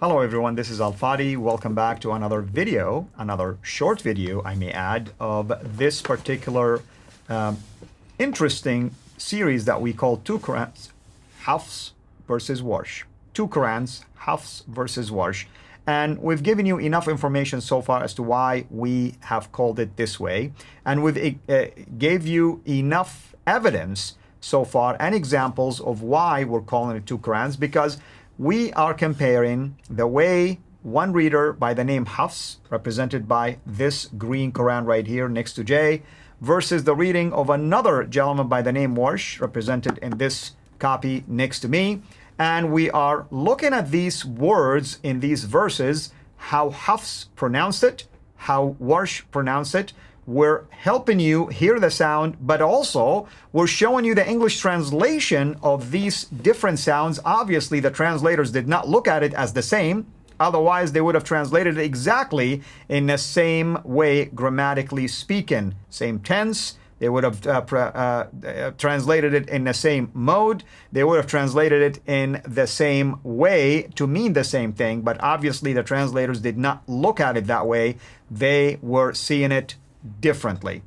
Hello everyone, this is Al-Fadi. Welcome back to another video, another short video, I may add, of this particular interesting series that we call Qu'rans, Hafs versus Warsh. Qu'rans, Hafs versus Warsh. And we've given you enough information so far as to why we have called it this way. And we've gave you enough evidence so far and examples of why we're calling it Qu'rans, because we are comparing the way one reader by the name Hafs, represented by this green Quran right here next to J, versus the reading of another gentleman by the name Warsh, represented in this copy next to me. And we are looking at these words in these verses, how Hafs pronounced it, how Warsh pronounced it. We're helping you hear the sound, but also we're showing you the English translation of these different sounds. Obviously, the translators did not look at it as the same. Otherwise, they would have translated it exactly in the same way, grammatically speaking. Same tense. They would have translated it in the same mode. They would have translated it in the same way to mean the same thing. But obviously, the translators did not look at it that way. They were seeing it differently.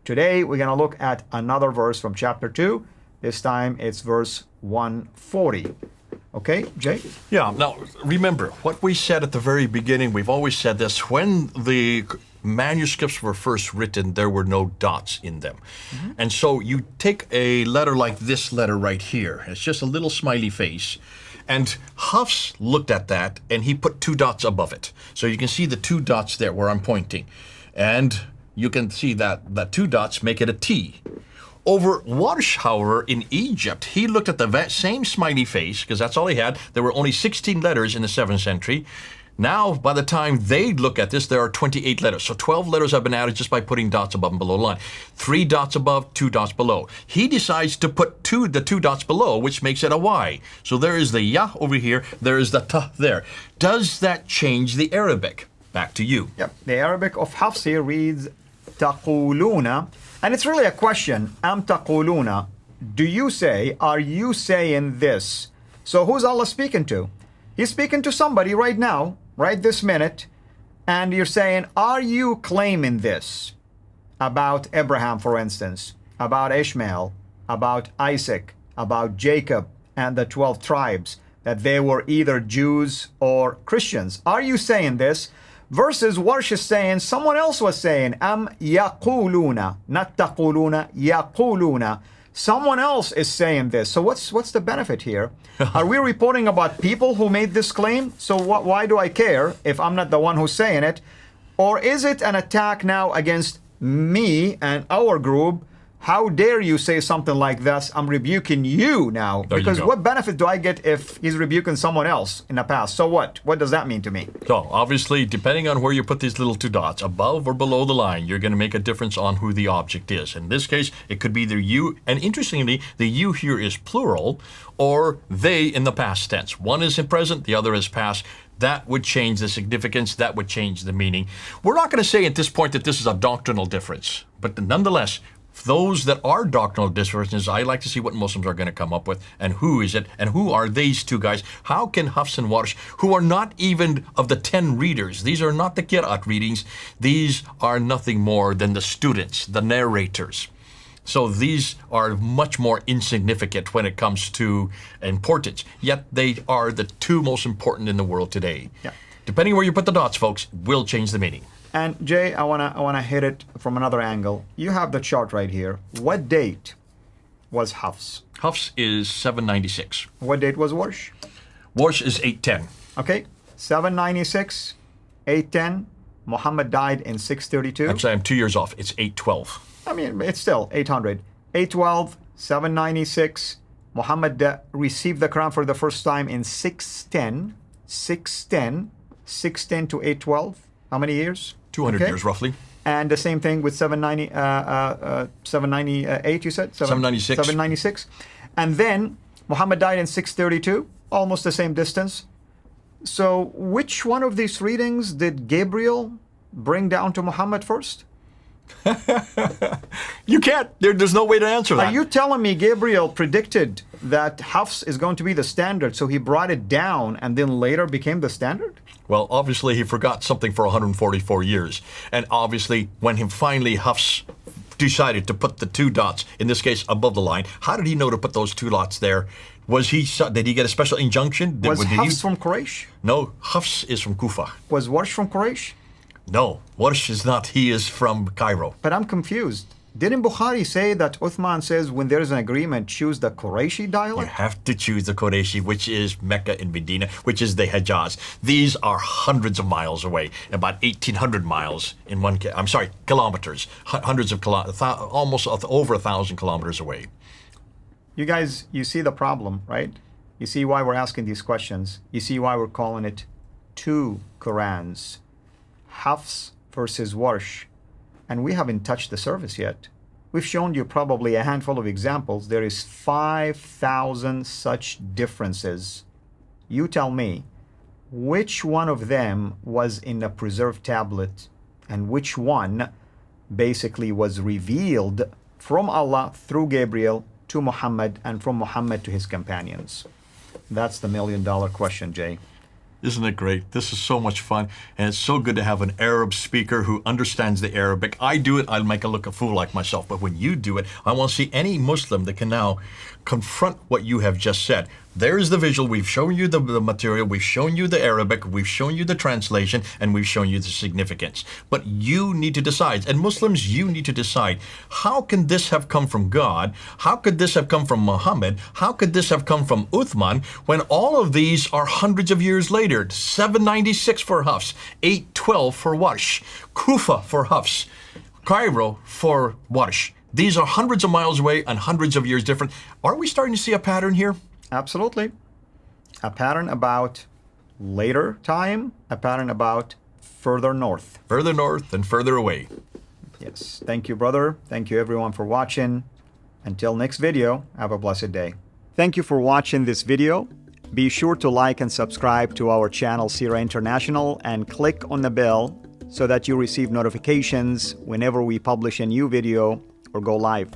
Today we're going to look at another verse from chapter 2. This time it's verse 140. Okay, Jay? Yeah, now remember what we said at the very beginning. We've always said this. When the manuscripts were first written, there were no dots in them. And so you take a letter like this letter right here. It's just a little smiley face. And Hafs looked at that and he put 2 dots above it. So you can see the 2 dots there where I'm pointing. And you can see that the 2 dots make it a T. Over Warsh, however, in Egypt, he looked at the same smiley face, because that's all he had. There were only 16 letters in the 7th century. Now, by the time they look at this, there are 28 letters. So 12 letters have been added just by putting dots above and below the line. 3 dots above, 2 dots below. He decides to put the 2 dots below, which makes it a Y. So there is the Ya over here, there is the Ta there. Does that change the Arabic? Back to you. Yep. The Arabic of Hafs here reads taquluna, and it's really a question. Am taquluna? Do you say? Are you saying this? So who's Allah speaking to? He's speaking to somebody right now, right this minute, and you're saying, are you claiming this about Abraham, for instance, about Ishmael, about Isaac, about Jacob and the 12 tribes, that they were either Jews or Christians? Are you saying this? Versus Warsh is saying, someone else was saying, am yaquluna, not taquluna, yaquluna. Someone else is saying this. So what's the benefit here? Are we reporting about people who made this claim? So why do I care if I'm not the one who's saying it? Or is it an attack now against me and our group? How dare you say something like this? I'm rebuking you now. Because what benefit do I get if he's rebuking someone else in the past? So what? What does that mean to me? So obviously, depending on where you put these little 2 dots, above or below the line, you're going to make a difference on who the object is. In this case, it could be either you, and interestingly, the you here is plural, or they in the past tense. One is in present, the other is past. That would change the significance, that would change the meaning. We're not going to say at this point that this is a doctrinal difference, but nonetheless, those that are doctrinal differences, I like to see what Muslims are going to come up with, and who is it, and who are these 2 guys? How can Hafs and Warsh, who are not even of the 10 readers, these are not the Qira'at readings, these are nothing more than the students, the narrators. So these are much more insignificant when it comes to importance, yet they are the 2 most important in the world today. Yeah. Depending where you put the dots, folks, will change the meaning. And Jay, I wanna hit it from another angle. You have the chart right here. What date was Hafs? Hafs is 796. What date was Warsh? Warsh is 810. Okay, 796, 810. Muhammad died in 632. Actually, I'm 2 years off. It's 812. I mean, it's still 800. 812, 796. Muhammad received the Quran for the first time in 610. 610 to 812. How many years? 200 years, roughly. And the same thing with 798, you said? 796. 796. And then Muhammad died in 632, almost the same distance. So which one of these readings did Gabriel bring down to Muhammad first? You can't. There's no way to answer that. Are you telling me Gabriel predicted that Hafs is going to be the standard, so he brought it down and then later became the standard? Well, obviously he forgot something for 144 years. And obviously when he finally Hafs decided to put the 2 dots, in this case above the line, how did he know to put those 2 dots there? Did he get a special injunction? Was Hafs from Quraysh? No, Hafs is from Kufa. Was Warsh from Quraysh? No, Warsh is not. He is from Cairo. But I'm confused. Didn't Bukhari say that Uthman says when there is an agreement, choose the Qurayshi You dialect? have to choose the Qurayshi, which is Mecca and Medina, which is the Hejaz. These are hundreds of miles away, about 1,800 miles in one. I'm sorry, kilometers, hundreds of kilometers, almost over 1,000 kilometers away. You guys, you see the problem, right? You see why we're asking these questions. You see why we're calling it 2 Qurans, Hafs versus Warsh. And we haven't touched the surface yet. We've shown you probably a handful of examples. There is 5,000 such differences. You tell me, which one of them was in a preserved tablet and which one basically was revealed from Allah through Gabriel to Muhammad and from Muhammad to his companions? That's the million-dollar question, Jay. Isn't it great? This is so much fun, and it's so good to have an Arab speaker who understands the Arabic. I do it, I'll make a look a fool like myself, but when you do it, I want to see any Muslim that can now confront what you have just said. There's the visual. We've shown you the material. We've shown you the Arabic. We've shown you the translation, and we've shown you the significance. But you need to decide, and Muslims, you need to decide, how can this have come from God? How could this have come from Muhammad? How could this have come from Uthman when all of these are hundreds of years later? 796 for Hafs, 812 for Warsh, Kufa for Hafs, Cairo for Warsh. These are hundreds of miles away and hundreds of years different. Are we starting to see a pattern here? Absolutely. A pattern about later time, a pattern about further north. Further north and further away. Yes. Thank you, brother. Thank you, everyone, for watching. Until next video, have a blessed day. Thank you for watching this video. Be sure to like and subscribe to our channel, Sura International, and click on the bell so that you receive notifications whenever we publish a new video or go live.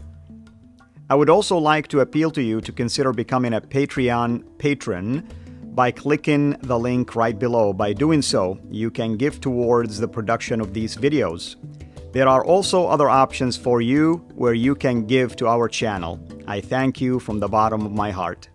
I would also like to appeal to you to consider becoming a Patreon patron by clicking the link right below. By doing so, you can give towards the production of these videos. There are also other options for you where you can give to our channel. I thank you from the bottom of my heart.